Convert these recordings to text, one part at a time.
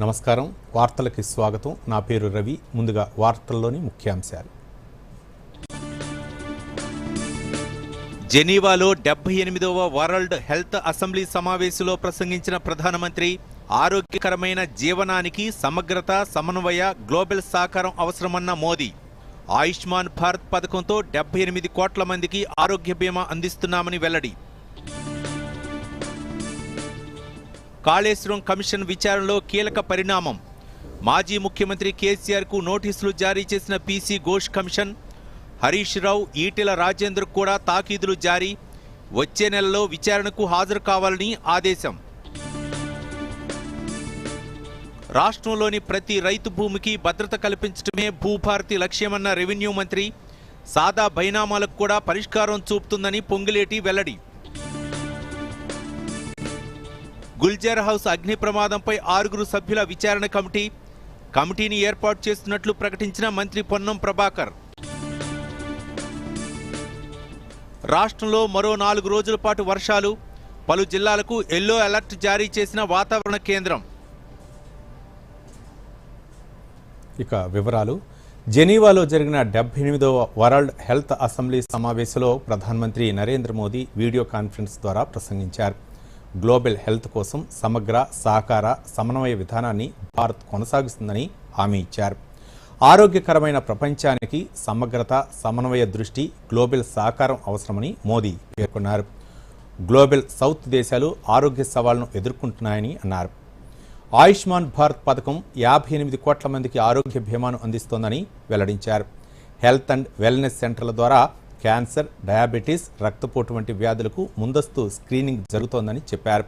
నమస్కారం వార్తలకు స్వాగతం నా పేరు రవి ముందుగా వార్తల్లోని ముఖ్యాంశాలు జెనీవాలో 78వ వరల్డ్ హెల్త్ అసెంబ్లీ సమావేశంలో ప్రసంగించిన ప్రధానమంత్రి ఆరోగ్యకరమైన జీవనానికి సమగ్రత సమన్వయ గ్లోబల్ సహకారం అవసరమన్న మోదీ ఆయుష్మాన్ భారత్ పథకంతో 78 కోట్ల మందికి ఆరోగ్య బీమా అందిస్తున్నామని వెల్లడి కాళేశ్వరం కమిషన్ విచారణలో కీలక పరిణామం మాజీ ముఖ్యమంత్రి కేసీఆర్కు నోటీసులు జారీ చేసిన పీసీ ఘోష్ కమిషన్ హరీష్ రావు ఈటెల రాజేందర్ కూడా తాకీదులు జారీ వచ్చే నెలలో విచారణకు హాజరు కావాలని ఆదేశం రాష్ట్రంలోని ప్రతి రైతు భూమికి భద్రత కల్పించడమే భూభారతి లక్ష్యమన్న రెవెన్యూ మంత్రి సాదా బైనామాలకు కూడా పరిష్కారం చూపుతుందని పొంగులేటి వెల్లడి గుల్జర్ హౌస్ అగ్ని ప్రమాదంపై 6 సభ్యుల విచారణ కమిటీని ఏర్పాటు చేస్తున్నట్లు ప్రకటించిన మంత్రి పొన్నం ప్రభాకర్ రాష్ట్రంలో మరో 4 రోజుల పాటు వర్షాలు పలు జిల్లాలకు ఎల్లో అలర్ట్ జారీ చేసిన వాతావరణ కేంద్రం ఇక వివరాలు జెనీవాలో జరిగిన 78వ వరల్డ్ హెల్త్ అసెంబ్లీ సమావేశంలో ప్రధానమంత్రి నరేంద్ర మోదీ వీడియో కాన్ఫరెన్స్ ద్వారా ప్రసంగించారు గ్లోబల్ హెల్త్ కోసం సమగ్ర సహకార సమన్వయ విధానాన్ని భారత్ కొనసాగిస్తుందని హామీ ఇచ్చారు ఆరోగ్యకరమైన ప్రపంచానికి సమగ్రత సమన్వయ దృష్టి గ్లోబల్ సహకారం అవసరమని మోదీ పేర్కొన్నారు గ్లోబల్ సౌత్ దేశాలు ఆరోగ్య సవాళ్లను ఎదుర్కొంటున్నాయని అన్నారు ఆయుష్మాన్ భారత్ పథకం 58 కోట్ల మందికి ఆరోగ్య బీమాను అందిస్తోందని వెల్లడించారు హెల్త్ అండ్ వెల్నెస్ సెంటర్ల ద్వారా క్యాన్సర్ డయాబెటీస్ రక్తపోటు వంటి వ్యాధులకు ముందస్తు స్క్రీనింగ్ జరుగుతోందని చెప్పారు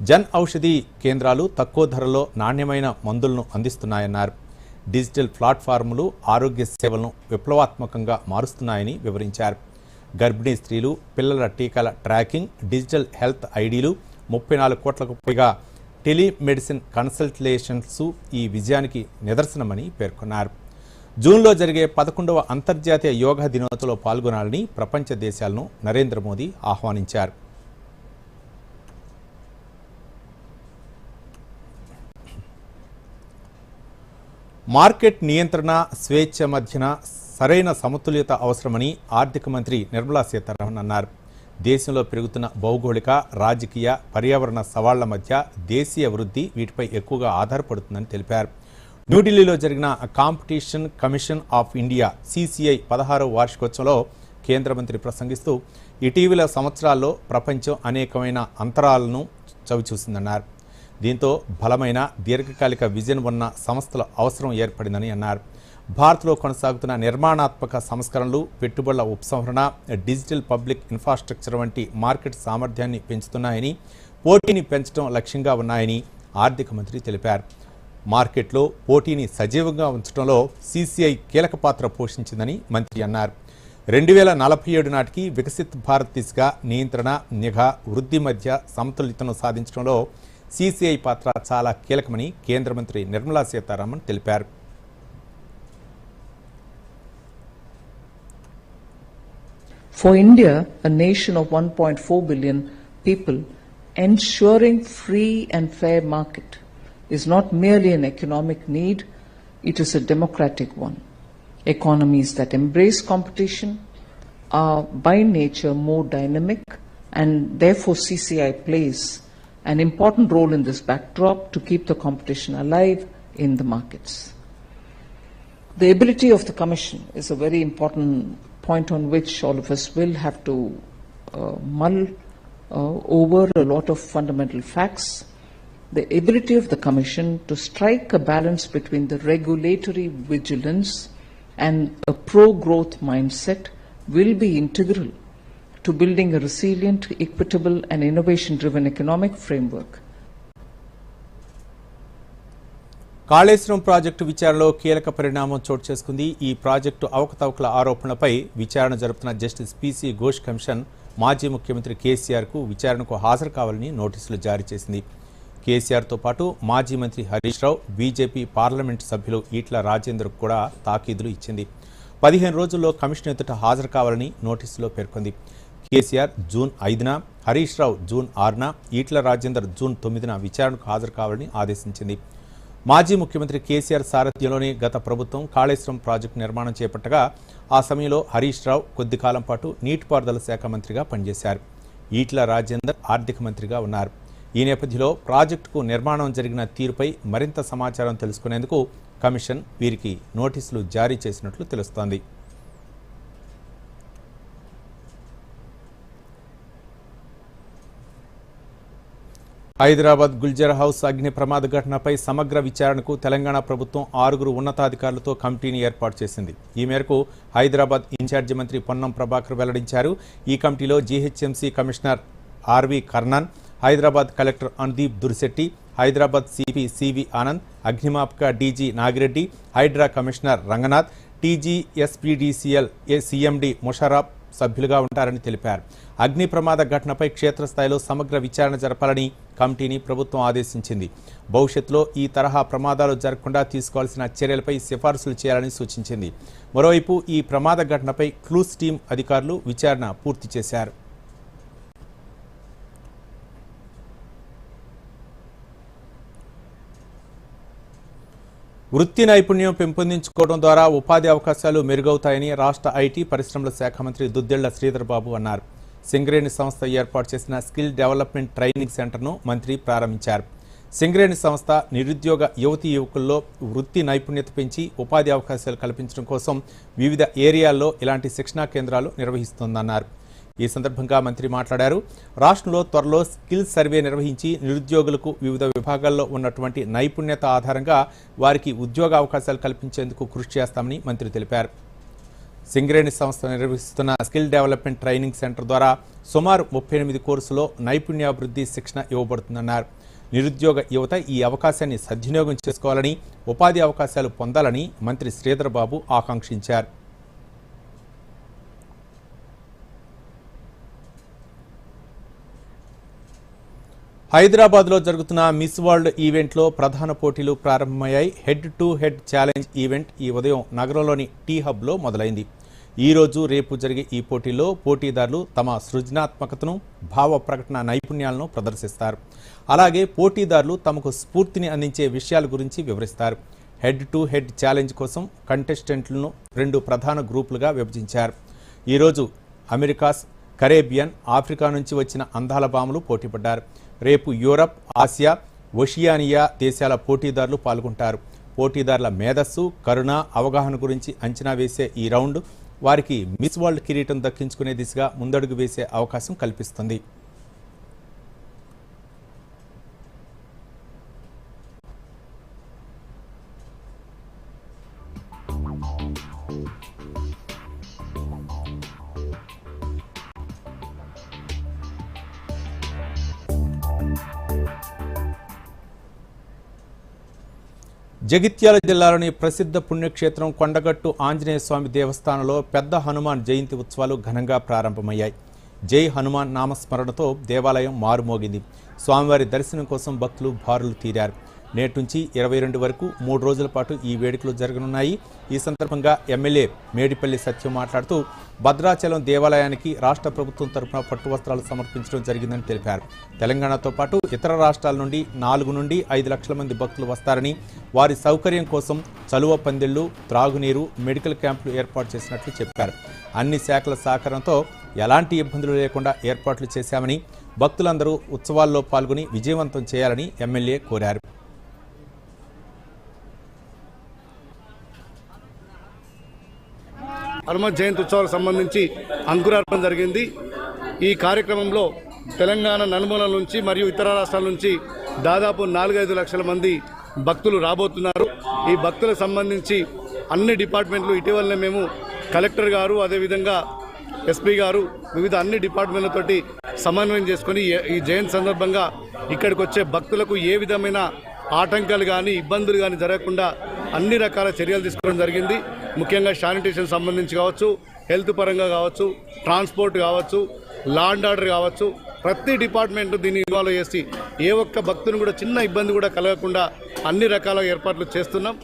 జన్ ఔషధి కేంద్రాలు తక్కువ ధరలో నాణ్యమైన మందులను అందిస్తున్నాయన్నారు డిజిటల్ ప్లాట్ఫామ్లు ఆరోగ్య సేవలను విప్లవాత్మకంగా మారుస్తున్నాయని వివరించారు గర్భిణీ స్త్రీలు పిల్లల టీకాల ట్రాకింగ్ డిజిటల్ హెల్త్ ఐడీలు 34 కోట్లకు పైగా టెలిమెడిసిన్ కన్సల్టేషన్స్ ఈ విజయానికి నిదర్శనమని పేర్కొన్నారు జూన్లో జరిగే 11వ అంతర్జాతీయ యోగా దినోత్సవంలో పాల్గొనాలని ప్రపంచ దేశాలను నరేంద్ర మోదీ ఆహ్వానించారు మార్కెట్ నియంత్రణ స్వేచ్ఛ మధ్యన సరైన సమతుల్యత అవసరమని ఆర్థిక మంత్రి నిర్మలా సీతారామన్ అన్నారు దేశంలో పెరుగుతున్న భౌగోళిక రాజకీయ పర్యావరణ సవాళ్ల మధ్య దేశీయ వృద్ధి వీటిపై ఎక్కువగా ఆధారపడుతుందని తెలిపారు న్యూఢిల్లీలో జరిగిన competition commission of India CCI 16వ వార్షికోత్సవంలో కేంద్ర మంత్రి ప్రసంగిస్తూ ఇటీవల సంవత్సరాల్లో ప్రపంచం అనేకమైన అంతరాలను చవిచూసిందన్నారు దీంతో బలమైన దీర్ఘకాలిక విజన్ ఉన్న సంస్థల అవసరం ఏర్పడిందని అన్నారు భారత్లో కొనసాగుతున్న నిర్మాణాత్మక సంస్కరణలు పెట్టుబడుల ఉపసంహరణ డిజిటల్ పబ్లిక్ ఇన్ఫ్రాస్ట్రక్చర్ వంటి మార్కెట్ సామర్థ్యాన్ని పెంచుతున్నాయని పోటీని పెంచడం లక్ష్యంగా ఉన్నాయని ఆర్థిక మంత్రి తెలిపారు మార్కెట్లో పోటీని సజీవంగా ఉంచడంలో సిసిఐ కీలక పాత్ర పోషించిందని మంత్రి అన్నారు 2047 నాటికి వికసిత్ భారత్ దిశగా నియంత్రణ నిఘా వృద్ధి మధ్య సమతుల్యతను సాధించడంలో సిసిఐ పాత్ర చాలా కీలకమని కేంద్ర మంత్రి నిర్మలా సీతారామన్ తెలిపారు For India, a nation of 1.4 billion people, ensuring free and fair market is not merely an economic need, it is a democratic one. Economies that embrace competition are by nature more dynamic, and therefore CCI plays an important role in this backdrop to keep the competition alive in the markets. The ability of the Commission is a very important point on which all of us will have to mull over a lot of fundamental facts. The ability of the Commission to strike a balance between the regulatory vigilance and a pro-growth mindset will be integral to building a resilient, equitable and innovation-driven economic framework. Kaleshwaram project విచారణలో కీలక పరిణామం చోటు చేసుకుంది ఈ project అవకతవకల ఆరోపణలపై విచారణ జరుపుతున్న justice PC Ghosh commission మాజీ ముఖ్యమంత్రి కేసీఆర్కు విచారణకు హాజరు కావాలని నోటీసులు జారీ చేసింది కేసీఆర్తో పాటు మాజీ మంత్రి హరీష్ రావు బీజేపీ పార్లమెంటు సభ్యులు ఈటెల రాజేందర్ కూడా తాకీదులు ఇచ్చింది 15 రోజుల్లో కమిషన్ ఎదుట హాజరు కావాలని నోటీసులో పేర్కొంది KCR June 5న Harish Rao June 6న Etela Rajender June 9న విచారణకు హాజరు కావాలని ఆదేశించింది మాజీ ముఖ్యమంత్రి కేసీఆర్ సారథ్యంలోని గత ప్రభుత్వం కాళేశ్వరం ప్రాజెక్టు నిర్మాణం చేపట్టగా ఆ సమయంలో హరీష్ రావు కొద్ది కాలం పాటు నీటిపారుదల శాఖ మంత్రిగా పనిచేశారు. ఈట్ల రాజేందర్ ఆర్థిక మంత్రిగా ఉన్నారు. ఈ నేపథ్యంలో ప్రాజెక్టుకు నిర్మాణం జరిగిన తీరుపై మరింత సమాచారం తెలుసుకునేందుకు కమిషన్ వీరికి నోటీసులు జారీ చేసినట్లు తెలుస్తోంది. హైదరాబాద్ గుల్జర్ హౌస్ అగ్ని ప్రమాద ఘటనపై సమగ్ర విచారణకు తెలంగాణ ప్రభుత్వం 6 ఉన్నతాధికారులతో కమిటీని ఏర్పాటు చేసింది. ఈ మేరకు హైదరాబాద్ ఇన్ఛార్జి మంత్రి పొన్నం ప్రభాకర్ వెల్లడించారు. ఈ కమిటీలో GHMC commissioner R V Karnan, Hyderabad collector Anudeep Durishetty, Hyderabad CP CV Anand, అగ్నిమాపక DG Nagireddy, Hydraa commissioner Ranganath, TGSPDCL CMD Musharraf సభ్యులుగా ఉంటారని తెలిపారు. అగ్ని ప్రమాద ఘటనపై క్షేత్రస్థాయిలో సమగ్ర విచారణ జరపాలని కమిటీని ప్రభుత్వం ఆదేశించింది. భవిష్యత్తులో ఈ తరహా ప్రమాదాలు జరగకుండా తీసుకోవాల్సిన చర్యలపై సిఫార్సులు చేయాలని సూచించింది. మరోవైపు ఈ ప్రమాద ఘటనపై క్లూస్ టీం అధికారులు విచారణ పూర్తి చేశారు. వృత్తి నైపుణ్యం పెంపొందించుకోవడం ద్వారా ఉపాధి అవకాశాలు మెరుగవుతాయని రాష్ట్ర ఐటీ పరిశ్రమల శాఖ మంత్రి దుద్దిళ్ల శ్రీధర్ బాబు అన్నారు. సింగరేణి సంస్థ ఏర్పాటు చేసిన స్కిల్ డెవలప్మెంట్ ట్రైనింగ్ సెంటర్ను మంత్రి ప్రారంభించారు. సింగరేణి సంస్థ నిరుద్యోగ యువతీ యువకుల్లో వృత్తి నైపుణ్యత పెంచి ఉపాధి అవకాశాలు కల్పించడం కోసం వివిధ ఏరియాల్లో ఇలాంటి శిక్షణా కేంద్రాలు నిర్వహిస్తోందన్నారు. ఈ సందర్భంగా మంత్రి మాట్లాడారు. రాష్ట్రంలో త్వరలో స్కిల్ సర్వే నిర్వహించి నిరుద్యోగులకు వివిధ విభాగాల్లో ఉన్నటువంటి నైపుణ్యత ఆధారంగా వారికి ఉద్యోగ అవకాశాలు కల్పించేందుకు కృషి చేస్తామని మంత్రి తెలిపారు. సింగరేణి సంస్థ నిర్వహిస్తున్న స్కిల్ డెవలప్మెంట్ ట్రైనింగ్ సెంటర్ ద్వారా సుమారు 38 కోర్సులో నైపుణ్యాభివృద్ధి శిక్షణ ఇవ్వబడుతుందన్నారు. నిరుద్యోగ యువత ఈ అవకాశాన్ని సద్వినియోగం చేసుకోవాలని, ఉపాధి అవకాశాలు పొందాలని మంత్రి శ్రీధర్ బాబు ఆకాంక్షించారు. హైదరాబాద్లో జరుగుతున్న మిస్ వరల్డ్ ఈవెంట్లో ప్రధాన పోటీలు ప్రారంభమయ్యాయి. Head to head challenge event ఈ ఉదయం నగరంలోని టీ హబ్లో మొదలైంది. ఈ రోజు రేపు జరిగే ఈ పోటీల్లో పోటీదారులు తమ సృజనాత్మకతను, భావ ప్రకటన నైపుణ్యాలను ప్రదర్శిస్తారు. అలాగే పోటీదారులు తమకు స్ఫూర్తిని అందించే విషయాల గురించి వివరిస్తారు. హెడ్ టు హెడ్ ఛాలెంజ్ కోసం కంటెస్టెంట్లను 2 ప్రధాన గ్రూపులుగా విభజించారు. ఈరోజు అమెరికాస్, కరేబియన్, ఆఫ్రికా నుంచి వచ్చిన అందాల భామలు పోటీపడ్డారు. రేపు యూరప్, ఆసియా, ఓషియానియా దేశాల పోటీదారులు పాల్గొంటారు. పోటీదారుల మేధస్సు, కరుణ, అవగాహన గురించి అంచనా వేసే ఈ రౌండ్ వారికి మిస్ వరల్డ్ కిరీటం దక్కించుకునే దిశగా ముందడుగు వేసే అవకాశం కల్పిస్తుంది. జగిత్యాల జిల్లాలోని ప్రసిద్ధ పుణ్యక్షేత్రం కొండగట్టు ఆంజనేయ స్వామి దేవస్థానంలో పెద్ద హనుమాన్ జయంతి ఉత్సవాలు ఘనంగా ప్రారంభమయ్యాయి. జై హనుమాన్ నామస్మరణతో దేవాలయం మారుమోగింది. స్వామివారి దర్శనం కోసం భక్తులు బారులు తీరారు. నేటి నుంచి 22 వరకు 3 రోజుల పాటు ఈ వేడుకలు జరగనున్నాయి. ఈ సందర్భంగా ఎమ్మెల్యే మేడిపల్లి సత్యం మాట్లాడుతూ భద్రాచలం దేవాలయానికి రాష్ట్ర ప్రభుత్వం తరఫున పట్టు వస్త్రాలు సమర్పించడం జరిగిందని తెలిపారు. తెలంగాణతో పాటు ఇతర రాష్ట్రాల నుండి 4 నుండి 5 లక్షల మంది భక్తులు వస్తారని, వారి సౌకర్యం కోసం చలువ పందిళ్లు, త్రాగునీరు, మెడికల్ క్యాంపులు ఏర్పాటు చేసినట్లు చెప్పారు. అన్ని శాఖల సహకారంతో ఎలాంటి ఇబ్బందులు లేకుండా ఏర్పాట్లు చేశామని, భక్తులందరూ ఉత్సవాల్లో పాల్గొని విజయవంతం చేయాలని ఎమ్మెల్యే కోరారు. హనుమత్ జయంతి ఉత్సవాలకు సంబంధించి అంకురార్పణ జరిగింది. ఈ కార్యక్రమంలో తెలంగాణ నలుమూలల నుంచి మరియు ఇతర రాష్ట్రాల నుంచి దాదాపు 4-5 లక్షల మంది భక్తులు రాబోతున్నారు. ఈ భక్తులకు సంబంధించి అన్ని డిపార్ట్మెంట్లు ఇటీవలనే మేము కలెక్టర్ గారు, అదేవిధంగా ఎస్పీ గారు, వివిధ అన్ని డిపార్ట్మెంట్లతోటి సమన్వయం చేసుకొని ఈ జయంతి సందర్భంగా ఇక్కడికి వచ్చే భక్తులకు ఏ విధమైన ఆటంకాలు కానీ ఇబ్బందులు కానీ జరగకుండా అన్ని రకాల చర్యలు తీసుకోవడం జరిగింది. ముఖ్యంగా శానిటేషన్ సంబంధించి కావచ్చు, హెల్త్ పరంగా కావచ్చు, ట్రాన్స్పోర్ట్ కావచ్చు, లా అండ్ ఆర్డర్ కావచ్చు, ప్రతి డిపార్ట్మెంట్ దీన్ని ఇన్వాల్వ్ చేసి ఏ ఒక్క భక్తుని కూడా చిన్న ఇబ్బంది కూడా కలగకుండా అన్ని రకాల ఏర్పాట్లు చేస్తున్నాం.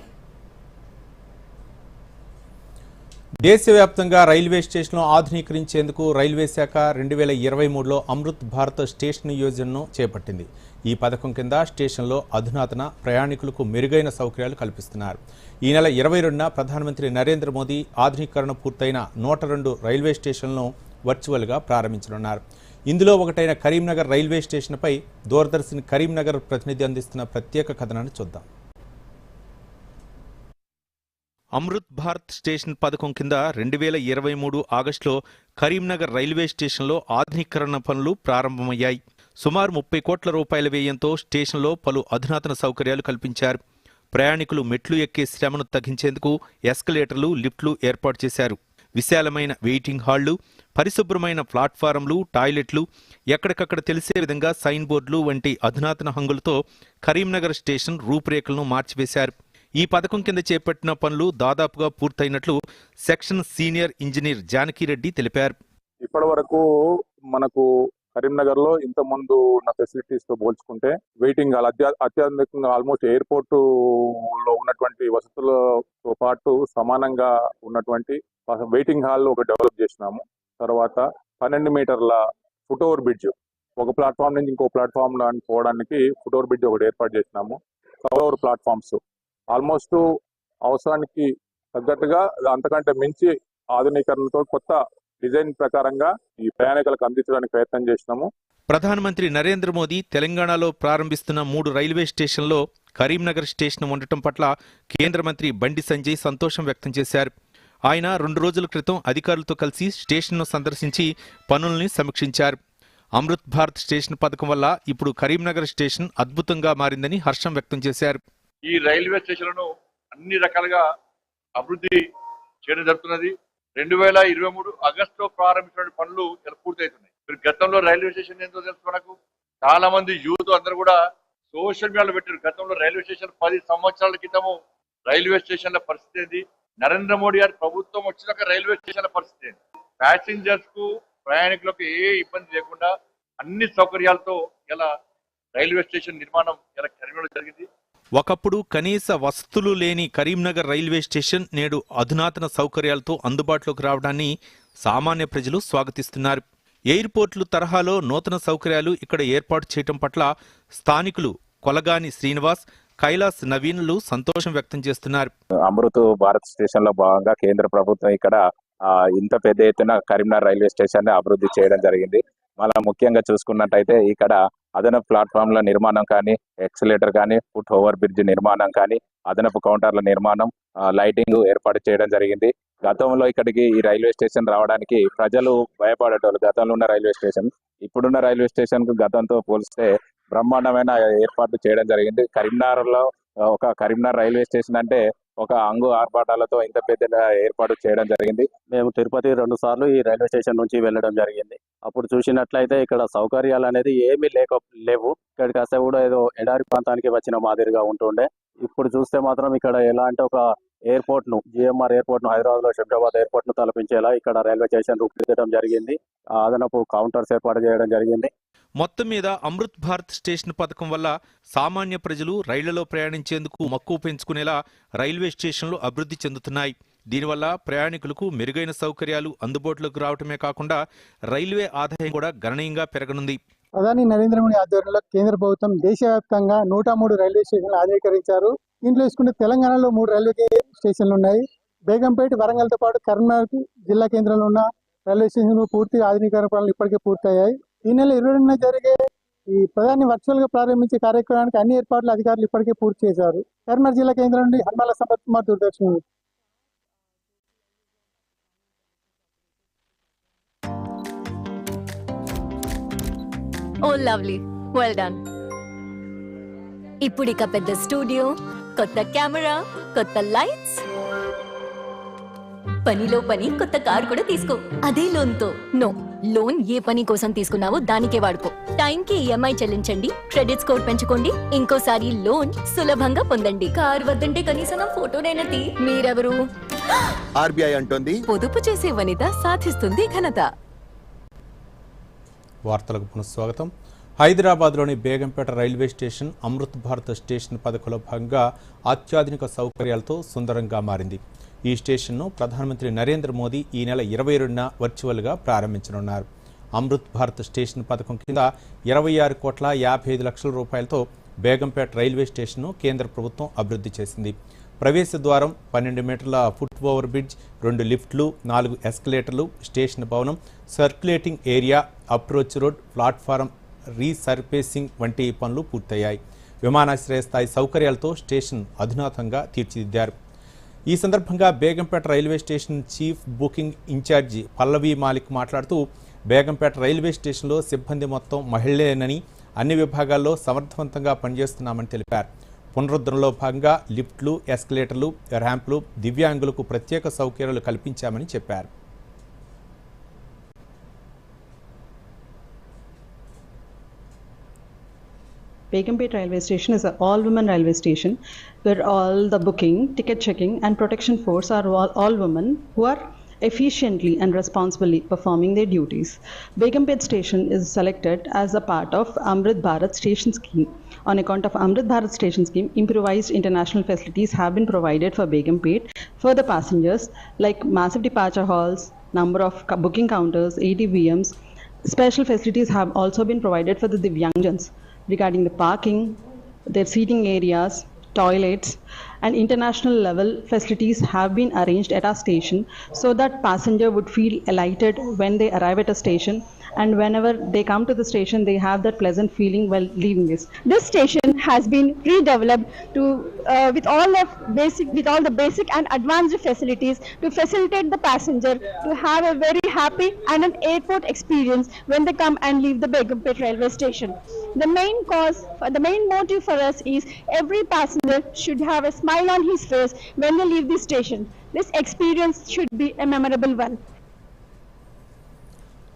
దేశవ్యాప్తంగా రైల్వే స్టేషన్లు ఆధునీకరించేందుకు రైల్వే శాఖ 2023లో అమృత్ భారత్ స్టేషన్ యోజనను చేపట్టింది. ఈ పథకం కింద స్టేషన్లో అధునాతన ప్రయాణికులకు మెరుగైన సౌకర్యాలు కల్పిస్తున్నారు. ఈ నెల 22న ప్రధానమంత్రి నరేంద్ర మోదీ ఆధునీకరణ పూర్తయిన 102 రైల్వే స్టేషన్లను వర్చువల్గా ప్రారంభించనున్నారు. ఇందులో ఒకటైన కరీంనగర్ రైల్వే స్టేషన్పై దూరదర్శన్ కరీంనగర్ ప్రతినిధి అందిస్తున్న ప్రత్యేక కథనాన్ని చూద్దాం. అమృత్ భారత్ స్టేషన్ పథకం కింద 2023 ఆగస్టులో కరీంనగర్ రైల్వే స్టేషన్లో ఆధునీకరణ పనులు ప్రారంభమయ్యాయి. సుమారు 30 కోట్ల రూపాయల వ్యయంతో స్టేషన్లో పలు అధునాతన సౌకర్యాలు కల్పించారు. ప్రయాణికులు మెట్లు ఎక్కే శ్రమను తగ్గించేందుకు ఎస్కలేటర్లు, లిఫ్ట్లు ఏర్పాటు చేశారు. విశాలమైన వెయిటింగ్ హాళ్లు, పరిశుభ్రమైన ప్లాట్ఫారంలు, టాయిలెట్లు, ఎక్కడికక్కడ తెలిసే విధంగా సైన్ బోర్డులు వంటి అధునాతన హంగులతో కరీంనగర్ స్టేషన్ రూపురేఖలను మార్చివేశారు. ఈ పథకం కింద చేపట్టిన పనులు దాదాపుగా పూర్తయినట్లు సెక్షన్ సీనియర్ ఇంజనీర్ జానకిరెడ్డి తెలిపారు. ఇప్పటి వరకు మనకు కరీంనగర్ లో ఇంత ముందు ఉన్న ఫెసిలిటీస్ తో పోల్చుకుంటే వెయిటింగ్ హాల్ అత్యాధునికంగా ఆల్మోస్ట్ ఎయిర్పోర్ట్ లో ఉన్నటువంటి వసతులతో పాటు సమానంగా ఉన్నటువంటి వెయిటింగ్ హాల్ ఒక డెవలప్ చేసినాము. తర్వాత 12 మీటర్ల ఫుట్ ఓవర్ బ్రిడ్జ్, ఒక ప్లాట్ఫామ్ నుంచి ఇంకో ప్లాట్ఫామ్ పోవడానికి ఫుట్ ఓవర్ బ్రిడ్జ్ ఒకటి ఏర్పాటు చేసినాము. కవర్ ఓవర్ ప్లాట్ఫామ్స్ ఆల్మోస్ట్ అవసరానికి తగ్గట్టుగా అంతకంటే మించి ఆధునీకరణతో కొత్త డిజైన్ ప్రకారంగా ఈ ప్రయాణికులకు అందించడానికి ప్రయత్నం చేసినాము. ప్రధానమంత్రి నరేంద్ర మోదీ తెలంగాణలో ప్రారంభిస్తున్న 3 రైల్వే స్టేషన్లో కరీంనగర్ స్టేషన్ ఉండటం పట్ల కేంద్ర మంత్రి బండి సంజయ్ సంతోషం వ్యక్తం చేశారు. ఆయన 2 రోజుల క్రితం అధికారులతో కలిసి స్టేషన్ను సందర్శించి పనుల్ని సమీక్షించారు. అమృత్ భారత్ స్టేషన్ పథకం వల్ల ఇప్పుడు కరీంనగర్ స్టేషన్ అద్భుతంగా మారిందని హర్షం వ్యక్తం చేశారు. ఈ రైల్వే స్టేషన్లను అన్ని రకాలుగా అభివృద్ధి చేయడం జరుగుతున్నది. 2023 ఆగస్టులో ప్రారంభించిన పనులు ఇలా పూర్తవుతున్నాయి. మీరు గతంలో రైల్వే స్టేషన్ ఏంటో తెలుసు, మనకు చాలా మంది యూత్ అందరూ కూడా సోషల్ మీడియాలో పెట్టారు. గతంలో రైల్వే స్టేషన్ 10 సంవత్సరాల క్రితము రైల్వే స్టేషన్ల పరిస్థితి ఏంది, నరేంద్ర మోడీ గారి ప్రభుత్వం వచ్చినాక రైల్వే స్టేషన్ల పరిస్థితి ఏంది, ప్యాసింజర్స్ కు ప్రయాణికులకు ఏ ఇబ్బంది లేకుండా అన్ని సౌకర్యాలతో ఇలా రైల్వే స్టేషన్ నిర్మాణం ఇలా కరీంనగర్లో జరిగింది. ఒకప్పుడు కనీస వసతులు లేని కరీంనగర్ రైల్వే స్టేషన్ నేడు అధునాతన సౌకర్యాలతో అందుబాటులోకి రావడాన్ని సామాన్య ప్రజలు స్వాగతిస్తున్నారు. ఎయిర్పోర్టులు తరహాలో నూతన సౌకర్యాలు ఇక్కడ ఏర్పాటు చేయటం పట్ల స్థానికులు కొలగాని శ్రీనివాస్, కైలాస్ నవీన్లు సంతోషం వ్యక్తం చేస్తున్నారు. అమృత్ భారత్ స్టేషన్ లో భాగంగా కేంద్ర ప్రభుత్వం ఇక్కడ ఇంత పెద్ద ఎత్తున కరీంనగర్ రైల్వే స్టేషన్ ని అభివృద్ధి చేయడం జరిగింది. మనం ముఖ్యంగా చూసుకున్నట్టయితే ఇక్కడ అదనపు ప్లాట్ఫామ్ల నిర్మాణం కానీ, ఎక్సలేటర్ కానీ, ఫుట్ ఓవర్ బ్రిడ్జ్ నిర్మాణం కానీ, అదనపు కౌంటర్ల నిర్మాణం, లైటింగ్ ఏర్పాటు చేయడం జరిగింది. గతంలో ఇక్కడికి ఈ రైల్వే స్టేషన్ రావడానికి ప్రజలు భయపడేటోళ్ళు. గతంలో ఉన్న రైల్వే స్టేషన్ ఇప్పుడున్న రైల్వే స్టేషన్ కు గతంతో పోలిస్తే బ్రహ్మాండమైన ఏర్పాటు చేయడం జరిగింది. కరీంనగర్ లో ఒక కరీంనగర్ రైల్వే స్టేషన్ అంటే ఒక అంగు ఆర్భాటాలతో ఇంత పెద్ద ఏర్పాటు చేయడం జరిగింది. మేము తిరుపతి 2 సార్లు ఈ రైల్వే స్టేషన్ నుంచి వెళ్ళడం జరిగింది. అప్పుడు చూసినట్లయితే ఇక్కడ సౌకర్యాలు అనేది ఏమీ లేవు. ఇక్కడికి వస్తే కూడా ఏదో ఎడారి ప్రాంతానికి వచ్చిన మాదిరిగా ఉంటుండే. ఇప్పుడు చూస్తే మాత్రం ఇక్కడ ఎలా అంటే ఒక ఎయిర్పోర్ట్ ను, జిఎంఆర్ ఎయిర్పోర్ట్ ను, హైదరాబాద్ లో శంషాబాద్ ఎయిర్పోర్ట్ ను తలపించేలా ఇక్కడ రైల్వే స్టేషన్ రూపుదిద్దడం జరిగింది. అదనపు కౌంటర్స్ ఏర్పాటు చేయడం జరిగింది. మొత్తం మీద అమృత్ భారత్ స్టేషన్ పథకం వల్ల సామాన్య ప్రజలు రైళ్లలో ప్రయాణించేందుకు మక్కువ పెంచుకునేలా రైల్వే స్టేషన్లు అభివృద్ధి చెందుతున్నాయి. దీనివల్ల ప్రయాణికులకు మెరుగైన సౌకర్యాలు అందుబాటులోకి రావటమే కాకుండా రైల్వే ఆదాయం కూడా గణనీయంగా పెరగనుంది. ప్రధాని నరేంద్ర మోడీ ఆధ్వర్యంలో కేంద్ర ప్రభుత్వం దేశవ్యాప్తంగా 103 రైల్వే స్టేషన్లు ఆధునీకరించారు. దీంట్లో చూసుకుంటే తెలంగాణలో 3 రైల్వే స్టేషన్లు ఉన్నాయి. బేగంపేట, వరంగల్తో పాటు కరీంనగర్ జిల్లా కేంద్రంలో ఉన్న రైల్వే స్టేషన్లు పూర్తి ఆధునీకరణ పనులు ఇప్పటికే పూర్తయ్యాయి. ఈ నెల 22న జరిగే ఈ ప్రధాని వర్చువల్ గా ప్రారంభించే కార్యక్రమానికి అన్ని ఏర్పాట్లు అధికారులు ఇప్పటికే పూర్తి చేశారు. కరీంనగర్ జిల్లా కేంద్రం నుండి హన్మల Sampath Kumar, Doordarshan. Oh lovely, well done. ఇప్పుడు ఇక పెద్ద స్టూడియో, కొత్త కెమెరా, కొత్త లైట్స్, పనిలో పని కొత్త కార్ కూడా తీసుకో. అదే లోన్తో. నో, లోన్ ఏ పని కోసం తీసుకున్నావో దానికే వాడుకో. టైంకి ఈఎంఐ చెల్లించండి, క్రెడిట్ స్కోర్ పెంచుకోండి, ఇంకోసారి లోన్ సులభంగా పొందండి. కార్ వద్దంటే కనీసం నా ఫోటోనైనా తీ. మీరెవరు? ఆర్బీఐ అంటోంది, పొదుపు చేసే వనిత సాధిస్తుంది ఘనత. వార్తలకు పునఃస్వాగతం. హైదరాబాద్లోని Begumpet railway station Amrit Bharat station పథకంలో భాగంగా అత్యాధునిక సౌకర్యాలతో సుందరంగా మారింది. ఈ స్టేషన్ను ప్రధానమంత్రి నరేంద్ర మోదీ ఈ నెల 22న వర్చువల్గా ప్రారంభించనున్నారు. అమృత్ భారత్ స్టేషన్ పథకం కింద 26,55,00,000 రూపాయలతో బేగంపేట రైల్వే స్టేషన్ను కేంద్ర ప్రభుత్వం అభివృద్ధి చేసింది. ప్రవేశ ద్వారం, 12 మీటర్ల ఫుట్ ఓవర్ బ్రిడ్జ్, 2 లిఫ్ట్లు, 4 ఎస్కలేటర్లు, స్టేషన్ భవనం, circulating area, approach road, platform resurfacing వంటి పనులు పూర్తయ్యాయి. విమానాశ్రయ స్థాయి సౌకర్యాలతో స్టేషన్ అధునాతంగా తీర్చిదిద్దారు. ఈ సందర్భంగా Begumpet railway station chief booking incharge Pallavi Malik మాట్లాడుతూ బేగంపేట రైల్వే స్టేషన్లో సిబ్బంది మొత్తం మహిళలేనని, అన్ని విభాగాల్లో సమర్థవంతంగా పనిచేస్తున్నామని తెలిపారు. పునరుద్ధరణలో భాగంగా లిఫ్ట్లు, ఎస్కలేటర్లు, ర్యాంపులు, దివ్యాంగులకు ప్రత్యేక సౌకర్యాలు కల్పించామని చెప్పారు. Begumpet railway station is an all-women railway station where all the booking, ticket checking and protection force are all women who are efficiently and responsibly performing their duties. Begumpet station is selected as a part of Amrit Bharat station scheme. On account of Amrit Bharat station scheme, improvised international facilities have been provided for Begumpet for the passengers like massive departure halls, number of booking counters, ATVMs. Special facilities have also been provided for the Divyangjans regarding the parking, their seating areas, toilets, and international level facilities have been arranged at our station so that passenger would feel elated when they arrive at a station, and whenever they come to the station they have that pleasant feeling while leaving this. This station has been redeveloped to with all the basic and advanced facilities to facilitate the passenger to have a very happy and an airport experience when they come and leave the Begumpet railway station. The main motive for us is every passenger should have a smile on his face when they leave the station. This experience should be a memorable one.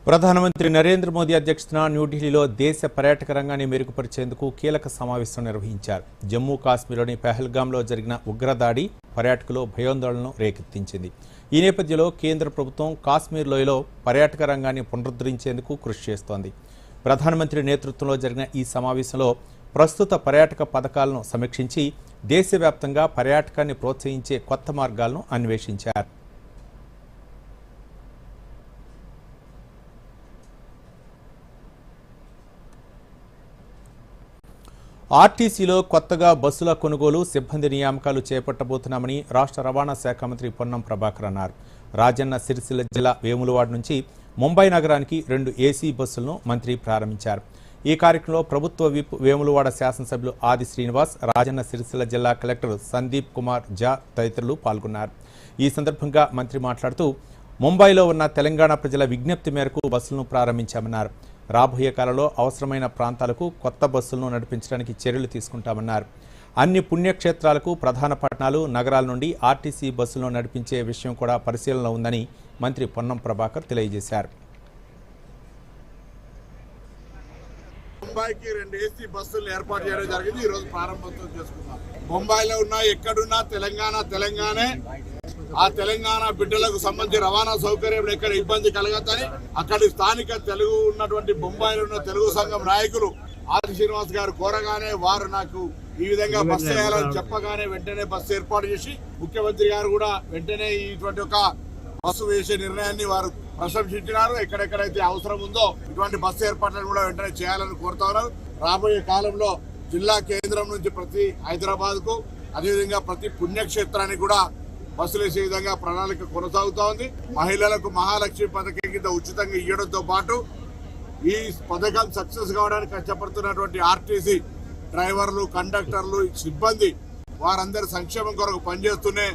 ప్రధానమంత్రి నరేంద్ర మోదీ అధ్యక్షతన న్యూఢిల్లీలో దేశ పర్యాటక రంగాన్ని మెరుగుపరిచేందుకు కీలక సమావేశం నిర్వహించారు. జమ్మూ కాశ్మీర్లోని పెహల్గాంలో జరిగిన ఉగ్రదాడి పర్యాటకులు భయాందోళనను రేకెత్తించింది. ఈ నేపథ్యంలో కేంద్ర ప్రభుత్వం కాశ్మీర్ లోయలో పర్యాటక రంగాన్ని పునరుద్ధరించేందుకు కృషి చేస్తోంది. ప్రధానమంత్రి నేతృత్వంలో జరిగిన ఈ సమావేశంలో ప్రస్తుత పర్యాటక పథకాలను సమీక్షించి దేశవ్యాప్తంగా పర్యాటకాన్ని ప్రోత్సహించే కొత్త మార్గాలను అన్వేషించారు. ఆర్టీసీలో కొత్తగా బస్సుల కొనుగోలు, సిబ్బంది నియామకాలు చేపట్టబోతున్నామని రాష్ట్ర రవాణా శాఖ మంత్రి పొన్నం ప్రభాకర్ అన్నారు. రాజన్న సిరిసిల్ల జిల్లా వేములవాడ నుంచి ముంబై నగరానికి 2 ఏసీ బస్సులను మంత్రి ప్రారంభించారు. ఈ కార్యక్రమంలో ప్రభుత్వ విప్ వేములవాడ శాసనసభ్యులు ఆది శ్రీనివాస్, రాజన్న సిరిసిల్ల జిల్లా కలెక్టర్ సందీప్ కుమార్ జా తదితరులు పాల్గొన్నారు. ఈ సందర్భంగా మంత్రి మాట్లాడుతూ ముంబైలో ఉన్న తెలంగాణ ప్రజల విజ్ఞప్తి మేరకు బస్సులను ప్రారంభించామన్నారు. రాబోయే కాలంలో అవసరమైన ప్రాంతాలకు కొత్త బస్సులను నడిపించడానికి చర్యలు తీసుకుంటామన్నారు. అన్ని పుణ్యక్షేత్రాలకు, ప్రధాన పట్టణాలు, నగరాల నుండి ఆర్టీసీ బస్సులను నడిపించే విషయం కూడా పరిశీలనలో ఉందని మంత్రి పొన్నం ప్రభాకర్ తెలియజేశారు. ముంబైకి 2 ఏసీ బస్సులు ఏర్పాటు చేయడం జరిగింది. ఈ రోజు ప్రారంభోత్సవం చేసుకున్నాం. ముంబైలో ఉన్నా ఎక్కడున్నా తెలంగాణే. ఆ తెలంగాణ బిడ్డలకు సంబంధించి రవాణా సౌకర్యం ఎక్కడ ఇబ్బంది కలగద్దని అక్కడి స్థానిక తెలుగు ఉన్నటువంటి బొంబాయిలో ఉన్న తెలుగు సంఘం నాయకులు ఆది శ్రీనివాస్ గారు కోరగానే వారు నాకు ఈ విధంగా బస్సు వేయాలని చెప్పగానే వెంటనే బస్సు ఏర్పాటు చేసి ముఖ్యమంత్రి గారు కూడా వెంటనే ఇటువంటి ఒక బస్సు వేసే నిర్ణయాన్ని వారు ప్రశంసించినారు. ఎక్కడెక్కడైతే అవసరం ఉందో ఇటువంటి బస్సు ఏర్పాట్లను కూడా వెంటనే చేయాలని కోరుతా ఉన్నారు. రాబోయే కాలంలో జిల్లా కేంద్రం నుంచి ప్రతి హైదరాబాద్ కు, అదేవిధంగా ప్రతి పుణ్యక్షేత్రానికి కూడా బస్సులు వేసే విధంగా ప్రణాళిక కొనసాగుతా ఉంది. మహిళలకు మహాలక్ష్మి పథకం కింద ఉచితంగా ఇవ్వడంతో పాటు ఈ పథకం సక్సెస్ కావడానికి కష్టపడుతున్నటువంటి ఆర్టీసీ డ్రైవర్లు, కండక్టర్లు, సిబ్బంది వారందరి సంక్షేమం కొరకు పనిచేస్తూనే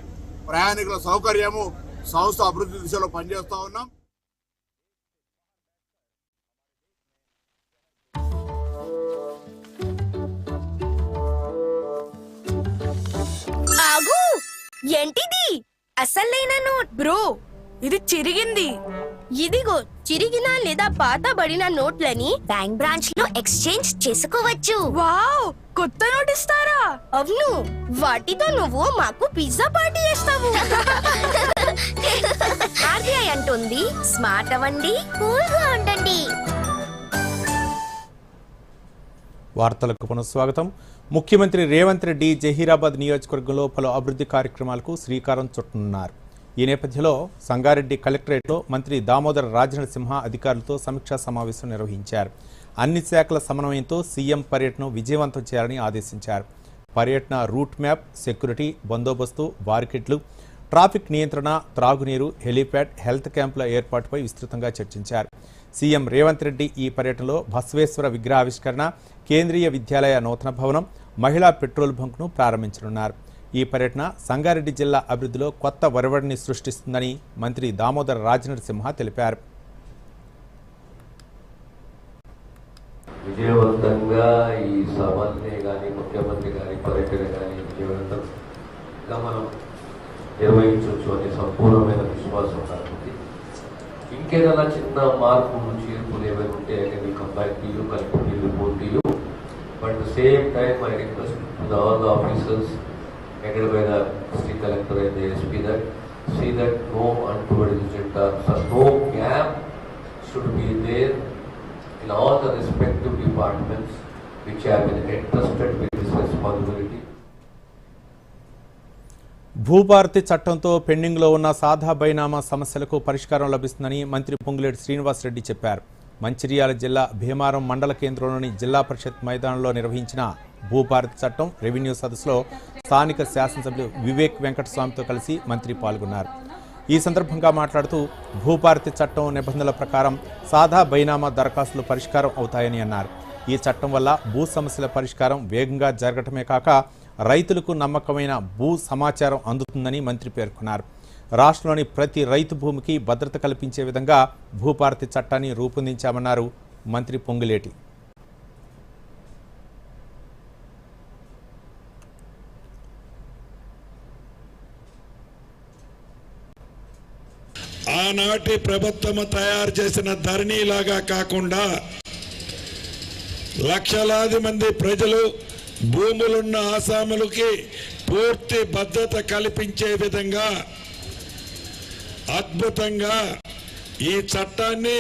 ప్రయాణికుల సౌకర్యము, సంస్థ అభివృద్ధి దిశలో పనిచేస్తా ఉన్నాం. ఏంటిది? అసలైన నోట్ బ్రో, ఇది చిరిగింది. ఇదిగో చిరిగిన లేదా పాతబడిన నోట్లని బ్యాంక్ బ్రాంచ్ లో ఎక్స్చేంజ్ చేసుకోవచ్చు. వావ్, కొత్త నోట్ ఇస్తారా? అవును, వాటితో నువ్వు మాకు పిజ్జా పార్టీ చేస్తావు. ఆర్బీఐ అంటుంది స్మార్ట్ అవ్వండి, కూల్ గా ఉండండి. వార్తలకు పునఃస్వాగతం. ముఖ్యమంత్రి రేవంత్ రెడ్డి జహీరాబాద్ నియోజకవర్గంలో పలు అభివృద్ధి కార్యక్రమాలకు శ్రీకారం చుట్టనున్నారు. ఈ నేపథ్యంలో సంగారెడ్డి కలెక్టరేట్లో మంత్రి దామోదర రాజనరసింహ అధికారులతో సమీక్షా సమావేశం నిర్వహించారు. అన్ని శాఖల సమన్వయంతో సీఎం పర్యటనను విజయవంతం చేయాలని ఆదేశించారు. పర్యటన రూట్ మ్యాప్, సెక్యూరిటీ, బందోబస్తు, బారికెట్లు, ట్రాఫిక్ నియంత్రణ, త్రాగునీరు, హెలీప్యాడ్, హెల్త్ క్యాంపుల ఏర్పాటుపై విస్తృతంగా చర్చించారు. సీఎం రేవంత్ రెడ్డి ఈ పర్యటనలో బసవేశ్వర విగ్రహావిష్కరణ, కేంద్రీయ విద్యాలయ నూతన భవనం, మహిళా పెట్రోల్ బంక్ను ప్రారంభించనున్నారు. ఈ పర్యటన సంగారెడ్డి జిల్లా అభివృద్ధిలో కొత్త ఒరవడిని సృష్టిస్తుందని మంత్రి దామోదర రాజనరసింహ తెలిపారు. విజయవంతంగా ఈ సభల్ని కానీ ముఖ్యమంత్రి గారి పర్యటన కానీ విజయవంతంగా మనం నిర్వహించవచ్చు అనే సంపూర్ణమైన విశ్వాసం కాబట్టి ఇంకేదైనా చిన్న మార్పులు చేర్పులు ఏమైనా ఉంటే I can come back to you, collect report to you. But the same time I request to all the officers headed by the district collector and the SP that see that no untoward incident or no gap should be there in all the respective departments which have been entrusted with this responsibility. Bhu Bharati చట్టంతో పెండింగ్లో ఉన్న సాదా బైనామా సమస్యలకు పరిష్కారం లభిస్తుందని మంత్రి పొంగులేటి శ్రీనివాసరెడ్డి చెప్పారు. మంచిర్యాల జిల్లా భీమారం మండల కేంద్రంలోని జిల్లా పరిషత్ మైదానంలో నిర్వహించిన భూభారతి చట్టం రెవెన్యూ సదస్సులో స్థానిక శాసనసభ్యులు వివేక్ వెంకటస్వామితో కలిసి మంత్రి పాల్గొన్నారు. ఈ సందర్భంగా మాట్లాడుతూ భూభారతి చట్టం నిబంధనల ప్రకారం సాదా బైనామా దరఖాస్తులు పరిష్కారం అవుతాయని అన్నారు. ఈ చట్టం వల్ల భూ సమస్యల పరిష్కారం వేగంగా జరగటమే కాక రైతులకు నమ్మకమైన భూ సమాచారం అందుతుందని మంత్రి పేర్కొన్నారు. రాష్ట్రంలోని ప్రతి రైతు భూమికి భద్రత కల్పించే విధంగా భూభారతి చట్టాన్ని రూపొందించామన్నారు మంత్రి పొంగులేటి. ఆనాటి ప్రభుత్వం తయారు చేసిన ధరణిలాగా కాకుండా లక్షలాది మంది ప్రజలు భూములున్న ఆసాములకి పూర్తి భద్రత కల్పించే విధంగా అద్భుతంగా ఈ చట్టాన్ని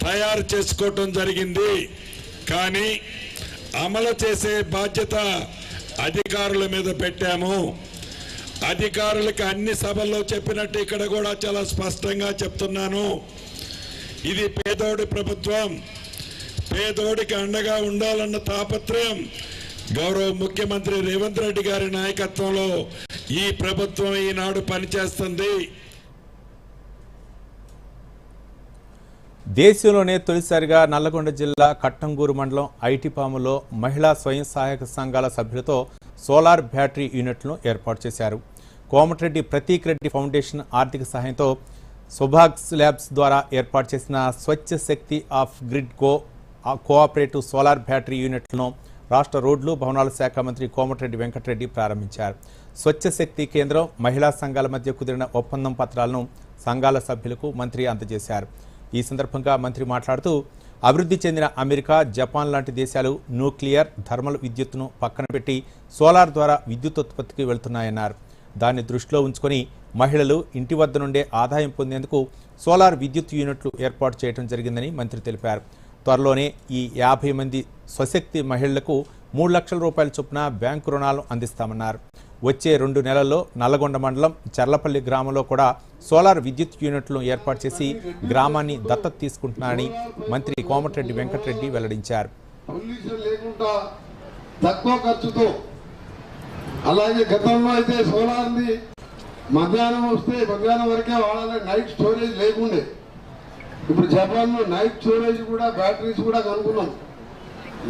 తయారు చేసుకోవటం జరిగింది. కానీ అమలు చేసే బాధ్యత అధికారుల మీద పెట్టాము. అధికారులకు అన్ని సభల్లో చెప్పినట్టు ఇక్కడ కూడా చాలా స్పష్టంగా చెప్తున్నాను. ఇది పేదోడి ప్రభుత్వం. పేదోడికి అండగా ఉండాలన్న తాపత్రయం గౌరవ ముఖ్యమంత్రి రేవంత్ రెడ్డి గారి నాయకత్వంలో ఈ ప్రభుత్వం ఈనాడు పనిచేస్తుంది. దేశంలోనే తొలిసారిగా నల్లగొండ జిల్లా కట్టంగూరు మండలం ఐటిపాములో మహిళా స్వయం సహాయక సంఘాల సభ్యులతో సోలార్ బ్యాటరీ యూనిట్లను ఏర్పాటు చేశారు. కోమటిరెడ్డి ప్రతీక్ రెడ్డి ఫౌండేషన్ ఆర్థిక సహాయంతో సుభాగ్స్ ల్యాబ్స్ ద్వారా ఏర్పాటు చేసిన స్వచ్ఛ శక్తి off grid cooperative solar battery యూనిట్లను రాష్ట్ర రోడ్లు భవనాల శాఖ మంత్రి కోమటిరెడ్డి వెంకటరెడ్డి ప్రారంభించారు. స్వచ్ఛ శక్తి కేంద్రం, మహిళా సంఘాల మధ్య కుదిరిన ఒప్పందం పత్రాలను సంఘాల సభ్యులకు మంత్రి అందజేశారు. ఈ సందర్భంగా మంత్రి మాట్లాడుతూ అభివృద్ధి చెందిన అమెరికా, జపాన్ లాంటి దేశాలు న్యూక్లియర్, థర్మల్ విద్యుత్తును పక్కన పెట్టి సోలార్ ద్వారా విద్యుత్ ఉత్పత్తికి వెళ్తున్నాయన్నారు. దాన్ని దృష్టిలో ఉంచుకొని మహిళలు ఇంటి వద్ద నుండే ఆదాయం పొందేందుకు సోలార్ విద్యుత్ యూనిట్లు ఏర్పాటు చేయడం జరిగిందని మంత్రి తెలిపారు. త్వరలోనే ఈ 50 మంది స్వశక్తి మహిళలకు 3 లక్షల రూపాయల చొప్పున బ్యాంకు రుణాలను అందిస్తామన్నారు. వచ్చే 2 నెలల్లో నల్లగొండ మండలం చర్లపల్లి గ్రామంలో కూడా సోలార్ విద్యుత్ యూనిట్లను ఏర్పాటు చేసి గ్రామాన్ని దత్తత తీసుకుంటున్నారని మంత్రి కోమటిరెడ్డి వెంకటరెడ్డి వెల్లడించారు. తక్కువ ఖర్చుతో, అలాగే గతంలో అయితే సోలార్ని మధ్యాహ్నం వస్తే మధ్యాహ్నం వరకే వాడాలి, నైట్ స్టోరేజ్ లేకుండే. ఇప్పుడు జపాన్లో నైట్ స్టోరేజ్ కూడా బ్యాటరీస్ కూడా కనుక్కున్నాం.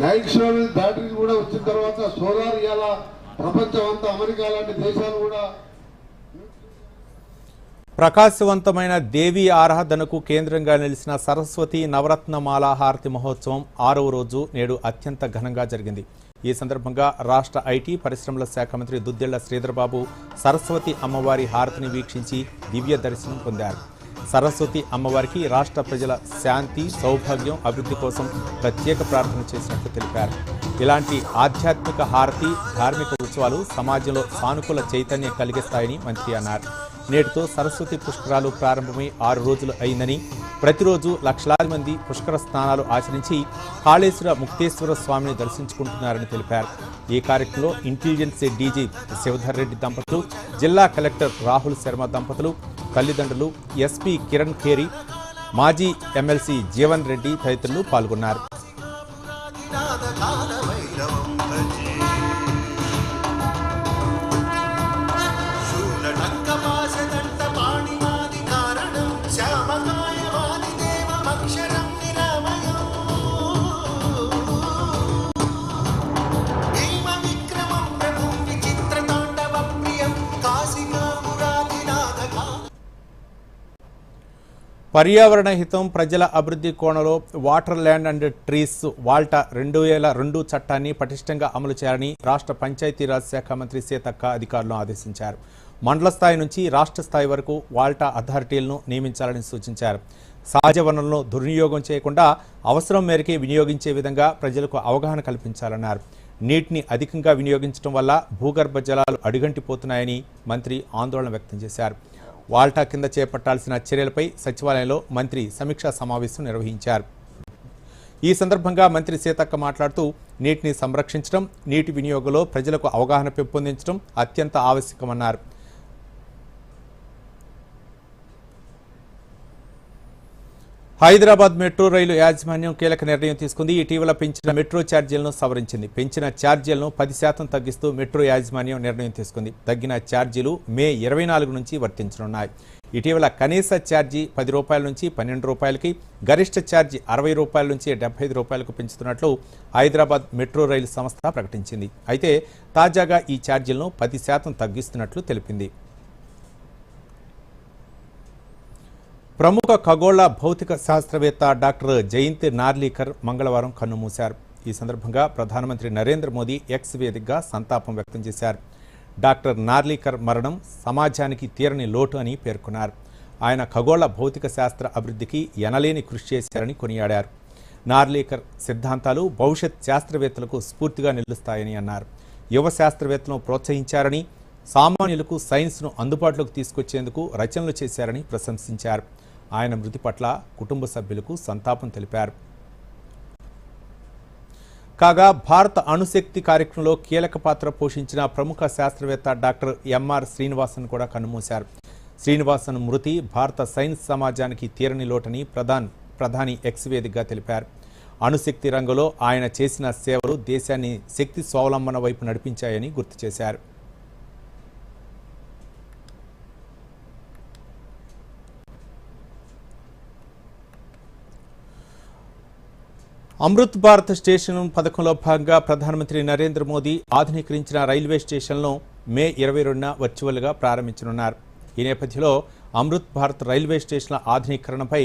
నైట్ స్టోరేజ్ బ్యాటరీస్ కూడా వచ్చిన తర్వాత సోలార్ ఇలా ప్రపంచం అంతా అమెరికా లాంటి దేశాలు కూడా. ప్రకాశవంతమైన దేవీ ఆరాధనకు కేంద్రంగా నిలిచిన సరస్వతి నవరత్నమాల హారతి మహోత్సవం 6వ రోజు నేడు అత్యంత ఘనంగా జరిగింది. ఈ సందర్భంగా రాష్ట్ర ఐటీ పరిశ్రమల శాఖ మంత్రి దుద్దిళ్ల శ్రీధర్బాబు సరస్వతి అమ్మవారి హారతిని వీక్షించి దివ్య దర్శనం పొందారు. సరస్వతి అమ్మవారికి రాష్ట్ర ప్రజల శాంతి, సౌభాగ్యం, అభివృద్ధి కోసం ప్రత్యేక ప్రార్థన చేసినట్లు తెలిపారు. ఇలాంటి ఆధ్యాత్మిక హారతి, ధార్మిక ఉత్సవాలు సమాజంలో సానుకూల చైతన్యం కలిగిస్తాయని మంత్రి అన్నారు. నేటితో సరస్వతి పుష్కరాలు ప్రారంభమై 6 రోజులు అయిందని, ప్రతిరోజు లక్షలాది మంది పుష్కర స్నానాలు ఆచరించి కాళేశ్వర ముక్తేశ్వర స్వామిని దర్శించుకుంటున్నారని తెలిపారు. ఈ కార్యక్రమంలో ఇంటెలిజెన్స్ డీజీ శివధర్ రెడ్డి దంపతులు, జిల్లా కలెక్టర్ రాహుల్ శర్మ దంపతులు, తల్లిదండ్రులు, ఎస్పీ కిరణ్ ఖేరి, మాజీ ఎమ్మెల్సీ జీవన్ రెడ్డి తదితరులు పాల్గొన్నారు. పర్యావరణ హితం, ప్రజల అభివృద్ధి కోణంలో water, land and trees WALTA 2002 చట్టాన్ని పటిష్టంగా అమలు చేయాలని రాష్ట్ర పంచాయతీరాజ్ శాఖ మంత్రి సీతక్క అధికారులను ఆదేశించారు. మండల స్థాయి నుంచి రాష్ట్ర స్థాయి వరకు వాల్టా అథారిటీలను నియమించాలని సూచించారు. సహజ వనరులను దుర్వినియోగం చేయకుండా అవసరం మేరకే వినియోగించే విధంగా ప్రజలకు అవగాహన కల్పించాలన్నారు. నీటిని అధికంగా వినియోగించడం వల్ల భూగర్భ జలాలు అడుగంటిపోతున్నాయని మంత్రి ఆందోళన వ్యక్తం చేశారు. వాల్టా కింద చేపట్టాల్సిన చర్యలపై సచివాలయంలో మంత్రి సమీక్షా సమావేశం నిర్వహించారు. ఈ సందర్భంగా మంత్రి సీతక్క మాట్లాడుతూ నీటిని సంరక్షించడం, నీటి వినియోగంలో ప్రజలకు అవగాహన పెంపొందించడం అత్యంత ఆవశ్యకమన్నారు. హైదరాబాద్ మెట్రో రైలు యాజమాన్యం కీలక నిర్ణయం తీసుకుంది. ఇటీవల పెంచిన మెట్రో ఛార్జీలను సవరించింది. పెంచిన ఛార్జీలను 10% తగ్గిస్తూ మెట్రో యాజమాన్యం నిర్ణయం తీసుకుంది. తగ్గిన ఛార్జీలు మే 24 నుంచి వర్తించనున్నాయి. ఇటీవల కనీస ఛార్జీ 10 రూపాయల నుంచి 12 రూపాయలకి, గరిష్ట ఛార్జీ 60 రూపాయల నుంచి 75 రూపాయలకు పెంచుతున్నట్లు హైదరాబాద్ మెట్రో రైలు సంస్థ ప్రకటించింది. అయితే తాజాగా ఈ ఛార్జీలను 10% తగ్గిస్తున్నట్లు తెలిపింది. ప్రముఖ ఖగోళ భౌతిక శాస్త్రవేత్త డాక్టర్ జయంత్ నార్లీకర్ మంగళవారం కన్నుమూశారు. ఈ సందర్భంగా ప్రధానమంత్రి నరేంద్ర మోదీ ఎక్స్ వేదికగా సంతాపం వ్యక్తం చేశారు. డాక్టర్ నార్లీకర్ మరణం సమాజానికి తీరని లోటు అని పేర్కొన్నారు. ఆయన ఖగోళ భౌతిక శాస్త్ర అభివృద్ధికి ఎనలేని కృషి చేశారని కొనియాడారు. నార్లీకర్ సిద్ధాంతాలు భవిష్యత్ శాస్త్రవేత్తలకు స్ఫూర్తిగా నిలుస్తాయని అన్నారు. యువ శాస్త్రవేత్తలను ప్రోత్సహించారని, సామాన్యులకు సైన్స్ను అందుబాటులోకి తీసుకొచ్చేందుకు రచనలు చేశారని ప్రశంసించారు. ఆయన మృతి పట్ల కుటుంబ సభ్యులకు సంతాపం తెలిపారు. కాగా భారత అణుశక్తి కార్యక్రమంలో కీలక పాత్ర పోషించిన ప్రముఖ శాస్త్రవేత్త డాక్టర్ ఎంఆర్ శ్రీనివాసన్ కూడా కన్నుమూశారు. శ్రీనివాసన్ మృతి భారత సైన్స్ సమాజానికి తీరని లోటని ప్రధాని ఎక్స్ వేదికగా తెలిపారు. అణుశక్తి రంగంలో ఆయన చేసిన సేవలు దేశాన్ని శక్తి స్వావలంబన వైపు నడిపించాయని గుర్తు చేశారు. అమృత్ భారత్ స్టేషన్ పథకంలో భాగంగా ప్రధానమంత్రి నరేంద్ర మోదీ ఆధునీకరించిన రైల్వే స్టేషన్లను మే 22న వర్చువల్గా ప్రారంభించనున్నారు. ఈ నేపథ్యంలో అమృత్ భారత్ రైల్వే స్టేషన్ల ఆధునీకరణపై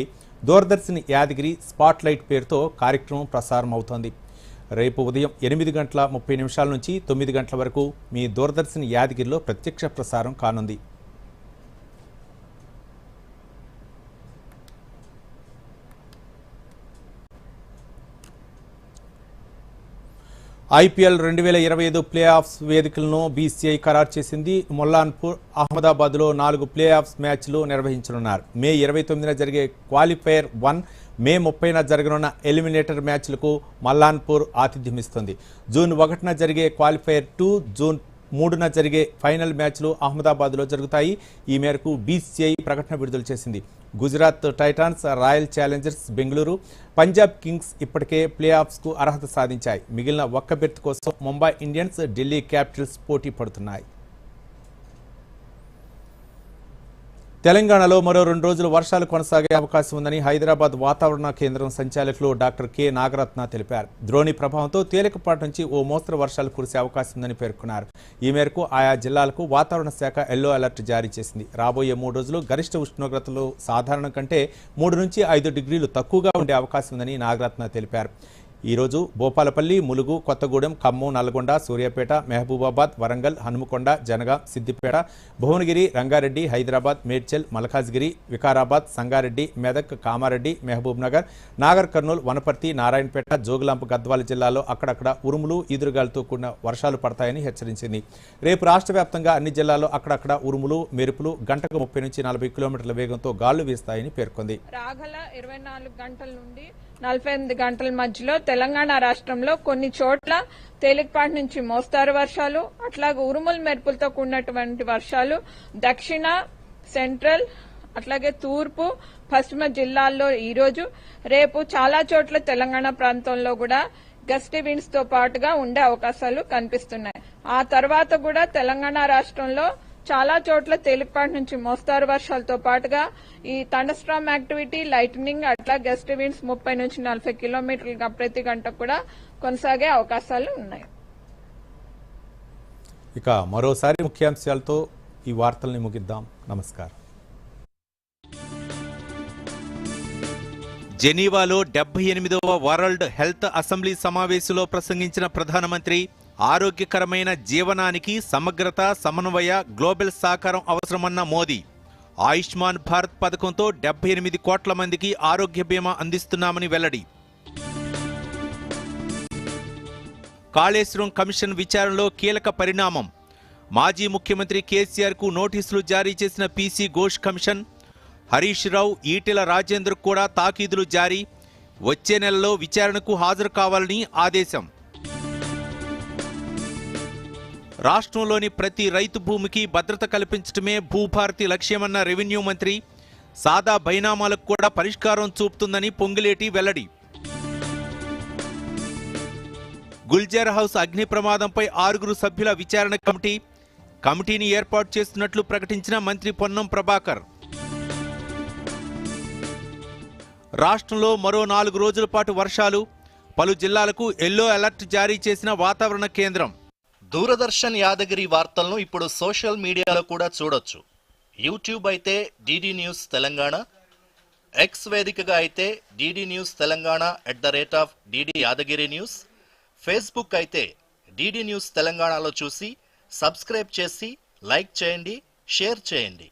దూరదర్శన్ యాదగిరి స్పాట్లైట్ పేరుతో కార్యక్రమం ప్రసారం అవుతోంది. రేపు ఉదయం 8:30 నుంచి 9 గంటల వరకు మీ దూరదర్శన్ యాదగిరిలో ప్రత్యక్ష ప్రసారం కానుంది. ఐపీఎల్ 2025 ప్లే ఆఫ్స్ వేదికలను బీసీఐ ఖరారు చేసింది. మొల్లాన్పూర్, అహ్మదాబాద్లో 4 ప్లే ఆఫ్స్ మ్యాచ్లు నిర్వహించనున్నారు. మే 29న జరిగే క్వాలిఫైయర్ 1, మే 30న జరగనున్న ఎలిమినేటర్ మ్యాచ్లకు మల్లాన్పూర్ ఆతిథ్యమిస్తుంది. జూన్ 1న జరిగే క్వాలిఫైయర్ 2, జూన్ 3న జరిగే ఫైనల్ మ్యాచ్లు అహ్మదాబాద్లో జరుగుతాయి. ఈ మేరకు బీసీఐ ప్రకటన విడుదల చేసింది. Gujarat Titans, royal Challengers Bengaluru, Punjab Kings ఇప్పటికే ప్లే ఆఫ్స్కు అర్హత సాధించాయి. మిగిలిన ఒక్క బెర్త్ కోసం ముంబై ఇండియన్స్, ఢిల్లీ క్యాపిటల్స్ పోటీ పడుతున్నాయి. తెలంగాణలో మరో 2 రోజులు వర్షాలు కొనసాగే అవకాశం ఉందని హైదరాబాద్ వాతావరణ కేంద్రం సంచాలకులు డాక్టర్ కె నాగరత్న తెలిపారు. ద్రోణి ప్రభావంతో తేలికపాటి నుంచి ఓ మోస్తరు వర్షాలు కురిసే అవకాశం ఉందని పేర్కొన్నారు. ఈ మేరకు ఆయా జిల్లాలకు వాతావరణ శాఖ ఎల్లో అలర్ట్ జారీ చేసింది. రాబోయే 3 రోజులు గరిష్ట ఉష్ణోగ్రతలు సాధారణం కంటే 3 నుంచి 5 డిగ్రీలు తక్కువగా ఉండే అవకాశం ఉందని నాగరత్న తెలిపారు. ఈరోజు భూపాలపల్లి, ములుగు, కొత్తగూడెం, ఖమ్మం, నల్గొండ, సూర్యాపేట, మహబూబాబాద్, వరంగల్, హనుమకొండ, జనగాం, సిద్దిపేట, భువనగిరి, రంగారెడ్డి, హైదరాబాద్, మేడ్చల్, మల్కాజ్గిరి, వికారాబాద్, సంగారెడ్డి, మెదక్, కామారెడ్డి, మహబూబ్ నగర్, నాగర్ కర్నూల్, వనపర్తి, నారాయణపేట, జోగులాంబ, గద్వాల జిల్లాలో అక్కడక్కడ ఉరుములు, ఈదురుగాలతో కూడిన వర్షాలు పడతాయని హెచ్చరించింది. రేపు రాష్ట్ర వ్యాప్తంగా అన్ని జిల్లాల్లో అక్కడక్కడ ఉరుములు, మెరుపులు, గంటకు 30 నుంచి 40 కిలోమీటర్ల వేగంతో గాలులు వీస్తాయని పేర్కొంది. రాగల 24 గంటల నుండి 48 గంటల మధ్యలో తెలంగాణ రాష్ట్రంలో కొన్ని చోట్ల తేలికపాటి నుంచి మోస్తారు వర్షాలు, అట్లాగే ఉరుములు మెరుపులతో కూడినటువంటి వర్షాలు దక్షిణ, సెంట్రల్, అట్లాగే తూర్పు పశ్చిమ జిల్లాల్లో ఈరోజు రేపు చాలా చోట్ల తెలంగాణ ప్రాంతంలో కూడా గస్టీ విండ్స్ తో పాటుగా ఉండే అవకాశాలు కనిపిస్తున్నాయి. ఆ తర్వాత కూడా తెలంగాణ రాష్ట్రంలో చాలా చోట్ల తేలికపాటి నుంచి మోస్తారు వర్షాలతో పాటుగా ఈ థండర్స్టార్మ్ యాక్టివిటీ, లైటనింగ్ అట్లా గస్టీ విండ్స్ 30 నుంచి 40 కిలోమీటర్లుగా ప్రతి గంట కూడా కొనసాగే అవకాశాలు ఉన్నాయి. ఇక మరోసారి ముఖ్యాంశాలతో ఈ వార్తల్ని ముగిద్దాం. నమస్కారం. జెనీవాలో 78వ వరల్డ్ హెల్త్ అసెంబ్లీ సమావేశంలో ప్రసంగించిన ప్రధానమంత్రి ఆరోగ్యకరమైన జీవనానికి సమగ్రత, సమన్వయ, గ్లోబల్ సహకారం అవసరమన్న మోదీ. ఆయుష్మాన్ భారత్ పథకంతో 78 కోట్ల మందికి ఆరోగ్య బీమా అందిస్తున్నామని వెల్లడి. కాళేశ్వరం కమిషన్ విచారణలో కీలక పరిణామం. మాజీ ముఖ్యమంత్రి కేసీఆర్కు నోటీసులు జారీ చేసిన పీసీ ఘోష్ కమిషన్. హరీష్ రావు, ఈటెల రాజేందర్ కూడా తాకీదులు జారీ. వచ్చే నెలలో విచారణకు హాజరు కావాలని ఆదేశం. రాష్ట్రంలోని ప్రతి రైతు భూమికి భద్రత కల్పించడమే భూభారతి లక్ష్యమన్న రెవెన్యూ మంత్రి. సాదా బైనామాలకు కూడా పరిష్కారం చూపుతుందని పొంగులేటి వెల్లడి. గుల్జర్ హౌస్ అగ్ని ప్రమాదంపై 6 సభ్యుల విచారణ కమిటీని ఏర్పాటు చేస్తున్నట్లు ప్రకటించిన మంత్రి పొన్నం ప్రభాకర్. రాష్ట్రంలో మరో 4 రోజుల పాటు వర్షాలు. పలు జిల్లాలకు ఎల్లో అలర్ట్ జారీ చేసిన వాతావరణ కేంద్రం. దూరదర్శన్ యాదగిరి వార్తలను ఇప్పుడు సోషల్ మీడియాలో కూడా చూడొచ్చు. యూట్యూబ్ అయితే డిడి న్యూస్ తెలంగాణ, ఎక్స్ వేదికగా అయితే DD news Telangana @DD Yadagiri news, Facebook అయితే డిడి న్యూస్ తెలంగాణలో చూసి సబ్స్క్రైబ్ చేసి లైక్ చేయండి, షేర్ చేయండి.